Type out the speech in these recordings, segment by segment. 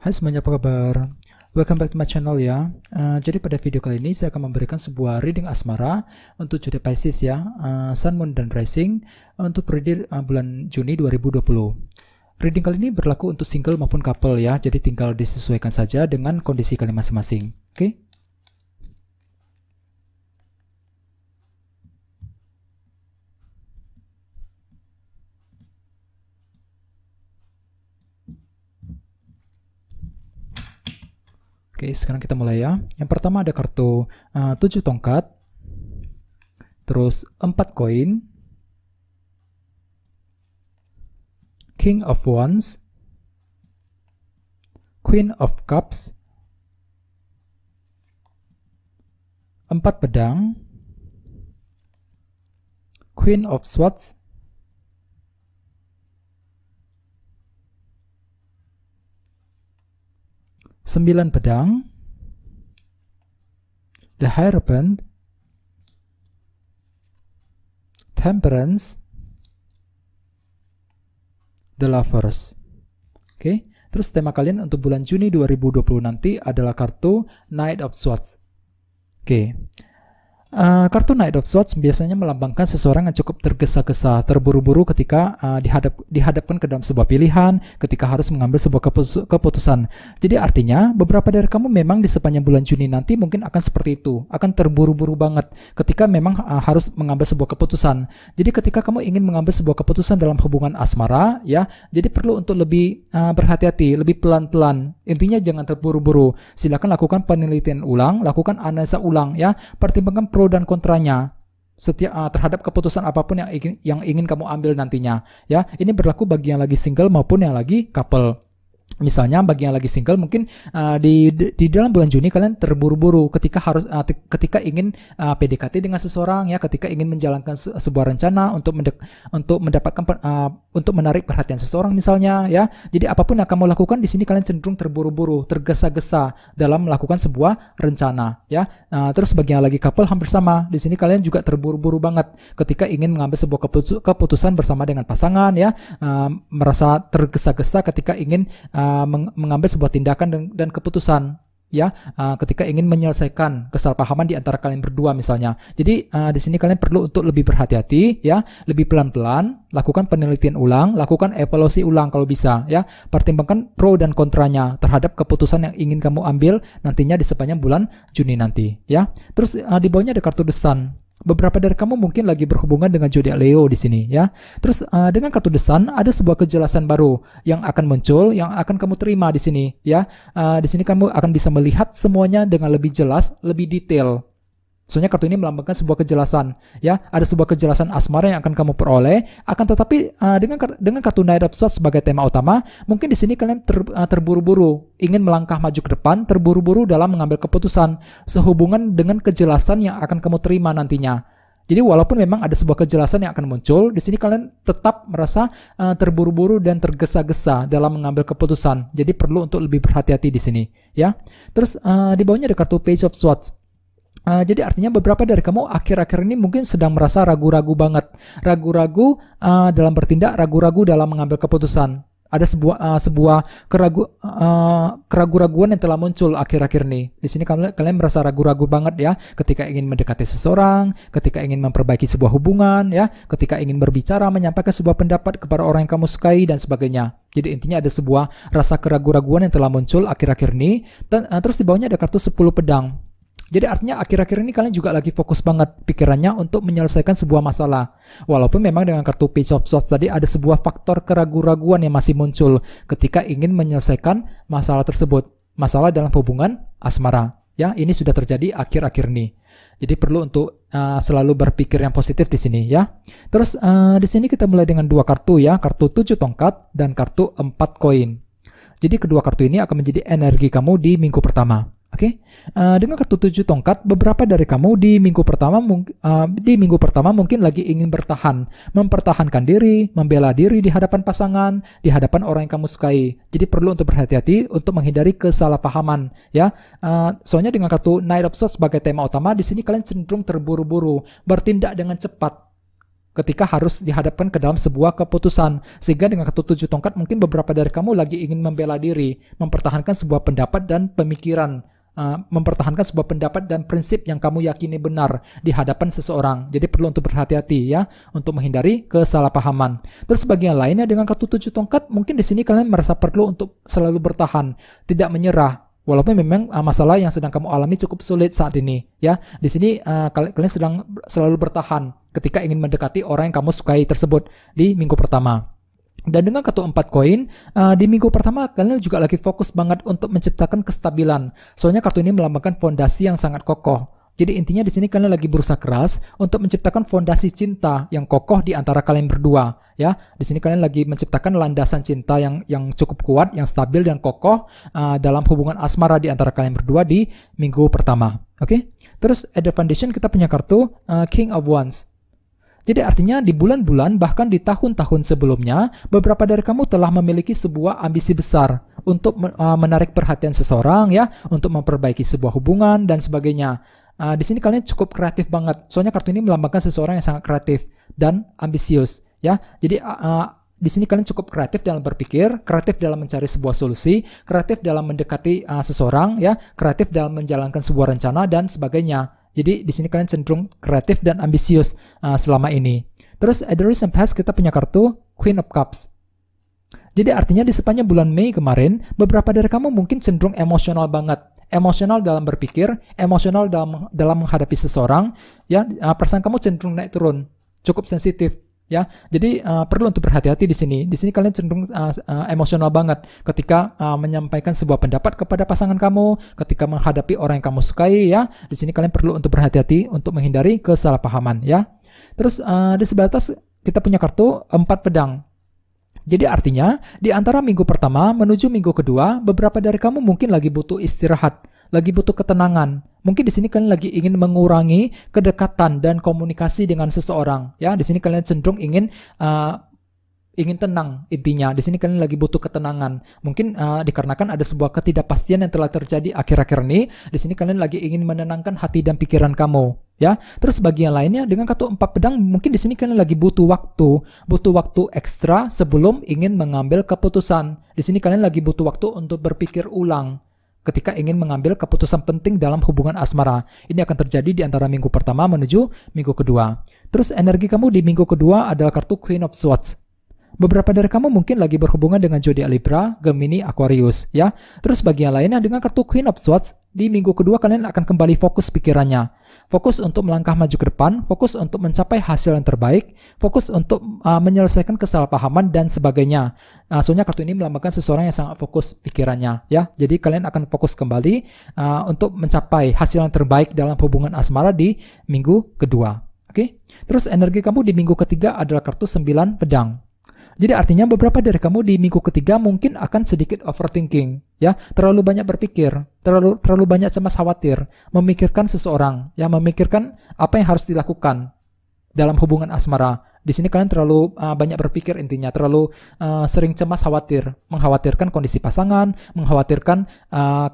Hai semuanya, apa kabar? Welcome back to my channel ya. Jadi pada video kali ini saya akan memberikan sebuah reading asmara untuk zodiak Pisces ya, Sun, Moon, dan Rising untuk periode bulan Juni 2020. Reading kali ini berlaku untuk single maupun couple ya, jadi tinggal disesuaikan saja dengan kondisi kalian masing-masing. Oke? Oke, sekarang kita mulai ya. Yang pertama ada kartu 7 tongkat, terus 4 koin, King of Wands, Queen of Cups, 4 pedang, Queen of Swords, Sembilan pedang, The Hierophant, Temperance, The Lovers. Oke, terus tema kalian untuk bulan Juni 2020 nanti adalah kartu Knight of Swords. Oke. Kartu Knight of Swords biasanya melambangkan seseorang yang cukup tergesa-gesa, terburu-buru ketika dihadapkan ke dalam sebuah pilihan, ketika harus mengambil sebuah keputusan. Jadi artinya beberapa dari kamu memang di sepanjang bulan Juni nanti mungkin akan seperti itu, akan terburu-buru banget ketika memang harus mengambil sebuah keputusan. Jadi ketika kamu ingin mengambil sebuah keputusan dalam hubungan asmara ya, jadi perlu untuk lebih berhati-hati, lebih pelan-pelan. Intinya jangan terburu-buru. Silakan lakukan penelitian ulang, lakukan analisa ulang ya, pertimbangkan pro dan kontranya terhadap keputusan apapun yang ingin kamu ambil nantinya ya. Ini berlaku bagi yang lagi single maupun yang lagi couple. Misalnya bagi yang lagi single mungkin di dalam bulan Juni kalian terburu-buru ketika ingin PDKT dengan seseorang ya, ketika ingin menjalankan sebuah rencana untuk mendapatkan untuk menarik perhatian seseorang misalnya ya. Jadi apapun yang kamu lakukan di sini kalian cenderung terburu-buru, tergesa-gesa dalam melakukan sebuah rencana ya. Terus bagi yang lagi couple hampir sama. Di sini kalian juga terburu-buru banget ketika ingin mengambil sebuah keputusan bersama dengan pasangan ya, merasa tergesa-gesa ketika ingin mengambil sebuah tindakan dan keputusan ya, ketika ingin menyelesaikan kesalahpahaman di antara kalian berdua misalnya. Jadi di sini kalian perlu untuk lebih berhati-hati ya, lebih pelan-pelan, lakukan penelitian ulang, lakukan evaluasi ulang kalau bisa ya, pertimbangkan pro dan kontranya terhadap keputusan yang ingin kamu ambil nantinya di sepanjang bulan Juni nanti ya. Terus di bawahnya ada kartu The Sun. Beberapa dari kamu mungkin lagi berhubungan dengan zodiak Leo di sini ya. Terus dengan kartu The Sun ada sebuah kejelasan baru yang akan muncul, yang akan kamu terima di sini ya. Di sini kamu akan bisa melihat semuanya dengan lebih jelas, lebih detail. Soalnya kartu ini melambangkan sebuah kejelasan ya, ada sebuah kejelasan asmara yang akan kamu peroleh. Akan tetapi dengan kartu Knight of Swords sebagai tema utama, mungkin di sini kalian terburu-buru ingin melangkah maju ke depan, terburu-buru dalam mengambil keputusan sehubungan dengan kejelasan yang akan kamu terima nantinya. Jadi walaupun memang ada sebuah kejelasan yang akan muncul, di sini kalian tetap merasa terburu-buru dan tergesa-gesa dalam mengambil keputusan. Jadi perlu untuk lebih berhati-hati di sini ya. Terus di bawahnya ada kartu Page of Swords. Jadi artinya beberapa dari kamu akhir-akhir ini mungkin sedang merasa ragu-ragu banget, ragu-ragu dalam bertindak, ragu-ragu dalam mengambil keputusan. Ada sebuah keraguan-raguan yang telah muncul akhir-akhir ini. Di sini kalian merasa ragu-ragu banget ya, ketika ingin mendekati seseorang, ketika ingin memperbaiki sebuah hubungan ya, ketika ingin berbicara, menyampaikan sebuah pendapat kepada orang yang kamu sukai dan sebagainya. Jadi intinya ada sebuah rasa keraguan-raguan yang telah muncul akhir-akhir ini. Dan terus di bawahnya ada kartu 10 pedang. Jadi artinya akhir-akhir ini kalian juga lagi fokus banget pikirannya untuk menyelesaikan sebuah masalah. Walaupun memang dengan kartu Page of Swords tadi ada sebuah faktor keraguan-raguan yang masih muncul ketika ingin menyelesaikan masalah tersebut. Masalah dalam hubungan asmara. Ya, ini sudah terjadi akhir-akhir ini. Jadi perlu untuk selalu berpikir yang positif di sini ya. Terus di sini kita mulai dengan dua kartu ya, kartu 7 tongkat dan kartu 4 koin. Jadi kedua kartu ini akan menjadi energi kamu di minggu pertama. Oke, dengan kartu 7 tongkat, beberapa dari kamu di minggu pertama mungkin lagi ingin bertahan, mempertahankan diri, membela diri di hadapan pasangan, di hadapan orang yang kamu sukai. Jadi perlu untuk berhati-hati untuk menghindari kesalahpahaman, ya. Soalnya dengan kartu Knight of Swords sebagai tema utama, di sini kalian cenderung terburu-buru, bertindak dengan cepat. ketika harus dihadapkan ke dalam sebuah keputusan. Sehingga dengan kartu 7 tongkat mungkin beberapa dari kamu lagi ingin membela diri, mempertahankan sebuah pendapat dan pemikiran, mempertahankan sebuah pendapat dan prinsip yang kamu yakini benar di hadapan seseorang. Jadi perlu untuk berhati-hati ya, untuk menghindari kesalahpahaman. Terus bagian lainnya dengan kartu 7 tongkat, mungkin di sini kalian merasa perlu untuk selalu bertahan, tidak menyerah. Walaupun memang masalah yang sedang kamu alami cukup sulit saat ini ya. Di sini kalian sedang selalu bertahan ketika ingin mendekati orang yang kamu sukai tersebut di minggu pertama. Dan dengan kartu 4 koin, di minggu pertama kalian juga lagi fokus banget untuk menciptakan kestabilan. Soalnya kartu ini melambangkan fondasi yang sangat kokoh. Jadi intinya di sini kalian lagi berusaha keras untuk menciptakan fondasi cinta yang kokoh di antara kalian berdua, ya. Di sini kalian lagi menciptakan landasan cinta yang cukup kuat, yang stabil dan kokoh dalam hubungan asmara di antara kalian berdua di minggu pertama. Oke. Terus at the foundation kita punya kartu King of Wands. Jadi artinya di bulan-bulan bahkan di tahun-tahun sebelumnya, beberapa dari kamu telah memiliki sebuah ambisi besar untuk menarik perhatian seseorang ya, untuk memperbaiki sebuah hubungan dan sebagainya. Di sini kalian cukup kreatif banget. Soalnya kartu ini melambangkan seseorang yang sangat kreatif dan ambisius ya. Jadi di sini kalian cukup kreatif dalam berpikir, kreatif dalam mencari sebuah solusi, kreatif dalam mendekati seseorang ya, kreatif dalam menjalankan sebuah rencana dan sebagainya. Jadi di sini kalian cenderung kreatif dan ambisius selama ini. Terus at the recent past kita punya kartu Queen of Cups. Jadi artinya di sepanjang bulan Mei kemarin, beberapa dari kamu mungkin cenderung emosional banget. Emosional dalam berpikir, emosional dalam menghadapi seseorang, ya perasaan kamu cenderung naik turun, cukup sensitif. Ya, jadi perlu untuk berhati-hati di sini. Di sini kalian cenderung emosional banget ketika menyampaikan sebuah pendapat kepada pasangan kamu, ketika menghadapi orang yang kamu sukai. Ya, di sini kalian perlu untuk berhati-hati untuk menghindari kesalahpahaman. Ya, terus di sebelah atas kita punya kartu 4 pedang. Jadi artinya di antara minggu pertama menuju minggu kedua, beberapa dari kamu mungkin lagi butuh istirahat, lagi butuh ketenangan. Mungkin di sini kalian lagi ingin mengurangi kedekatan dan komunikasi dengan seseorang. Ya, di sini kalian cenderung ingin tenang intinya. Di sini kalian lagi butuh ketenangan. Mungkin dikarenakan ada sebuah ketidakpastian yang telah terjadi akhir-akhir ini. Di sini kalian lagi ingin menenangkan hati dan pikiran kamu. Ya, terus bagian lainnya dengan kartu 4 pedang, mungkin di sini kalian lagi butuh waktu ekstra sebelum ingin mengambil keputusan. Di sini kalian lagi butuh waktu untuk berpikir ulang ketika ingin mengambil keputusan penting dalam hubungan asmara. Ini akan terjadi di antara minggu pertama menuju minggu kedua. Terus energi kamu di minggu kedua adalah kartu Queen of Swords. Beberapa dari kamu mungkin lagi berhubungan dengan zodiak Libra, Gemini, Aquarius, ya. Terus bagian lainnya dengan kartu Queen of Swords, di minggu kedua kalian akan kembali fokus pikirannya. Fokus untuk melangkah maju ke depan, fokus untuk mencapai hasil yang terbaik, fokus untuk menyelesaikan kesalahpahaman dan sebagainya. Soalnya kartu ini melambangkan seseorang yang sangat fokus pikirannya, ya. Jadi kalian akan fokus kembali untuk mencapai hasil yang terbaik dalam hubungan asmara di minggu kedua. Oke. Terus energi kamu di minggu ketiga adalah kartu 9 pedang. Jadi artinya beberapa dari kamu di minggu ketiga mungkin akan sedikit overthinking, ya, terlalu banyak berpikir, terlalu banyak cemas khawatir, memikirkan seseorang, ya, memikirkan apa yang harus dilakukan dalam hubungan asmara. Di sini kalian terlalu banyak berpikir intinya, terlalu sering cemas khawatir, mengkhawatirkan kondisi pasangan, mengkhawatirkan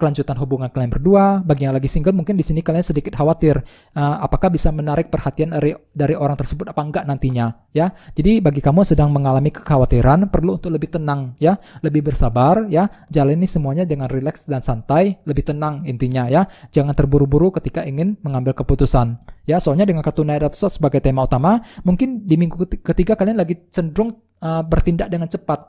kelanjutan hubungan kalian berdua. Bagi yang lagi single mungkin di sini kalian sedikit khawatir apakah bisa menarik perhatian dari orang tersebut apa enggak nantinya, ya. Jadi bagi kamu sedang mengalami kekhawatiran, perlu untuk lebih tenang, ya, lebih bersabar, ya. Jalani semuanya dengan rileks dan santai, lebih tenang intinya, ya. Jangan terburu-buru ketika ingin mengambil keputusan. Ya, soalnya dengan kartu Knight of Swords sebagai tema utama, mungkin di minggu ketiga kalian lagi cenderung bertindak dengan cepat.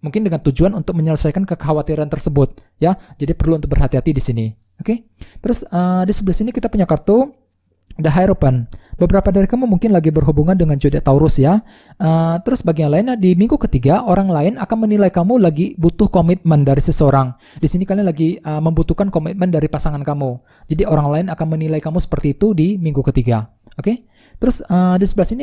Mungkin dengan tujuan untuk menyelesaikan kekhawatiran tersebut, ya. Jadi perlu untuk berhati-hati di sini. Oke. Terus di sebelah sini kita punya kartu The Hierophant. Beberapa dari kamu mungkin lagi berhubungan dengan zodiak Taurus, ya. Terus bagian lainnya di minggu ketiga orang lain akan menilai kamu lagi butuh komitmen dari seseorang. Di sini kalian lagi membutuhkan komitmen dari pasangan kamu. Jadi orang lain akan menilai kamu seperti itu di minggu ketiga. Oke. Terus di sebelah sini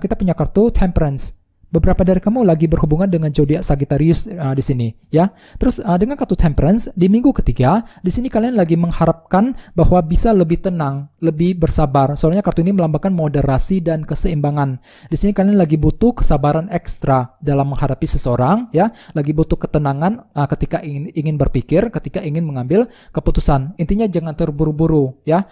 kita punya kartu Temperance. Beberapa dari kamu lagi berhubungan dengan zodiak Sagittarius di sini, ya. Terus dengan kartu Temperance di minggu ketiga, di sini kalian lagi mengharapkan bahwa bisa lebih tenang, lebih bersabar. Soalnya kartu ini melambangkan moderasi dan keseimbangan. Di sini kalian lagi butuh kesabaran ekstra dalam menghadapi seseorang, ya. Lagi butuh ketenangan ketika ingin berpikir, ketika ingin mengambil keputusan. Intinya jangan terburu-buru, ya.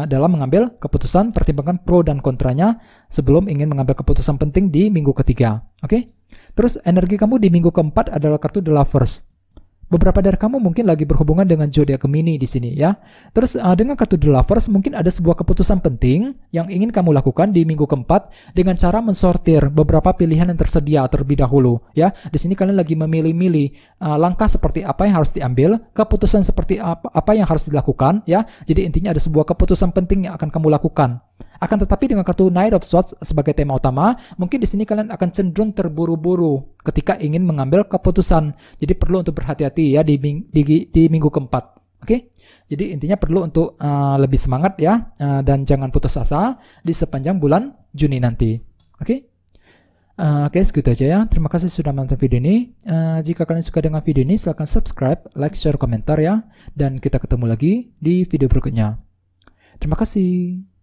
dalam mengambil keputusan, pertimbangkan pro dan kontranya sebelum ingin mengambil keputusan penting di minggu ketiga. Oke? Terus energi kamu di minggu keempat adalah kartu The Lovers. Beberapa dari kamu mungkin lagi berhubungan dengan zodiak Gemini di sini ya. Terus dengan kartu The Lovers mungkin ada sebuah keputusan penting yang ingin kamu lakukan di minggu keempat dengan cara mensortir beberapa pilihan yang tersedia terlebih dahulu ya. Di sini kalian lagi memilih-milih langkah seperti apa yang harus diambil, keputusan seperti apa yang harus dilakukan ya. Jadi intinya ada sebuah keputusan penting yang akan kamu lakukan. Akan tetapi dengan kartu Knight of Swords sebagai tema utama, mungkin di sini kalian akan cenderung terburu-buru ketika ingin mengambil keputusan. Jadi perlu untuk berhati-hati ya di minggu keempat. Oke? Jadi intinya perlu untuk lebih semangat ya dan jangan putus asa di sepanjang bulan Juni nanti. Oke? Oke, segitu aja ya. Terima kasih sudah menonton video ini. Jika kalian suka dengan video ini, silahkan subscribe, like, share, komentar ya. Dan kita ketemu lagi di video berikutnya. Terima kasih.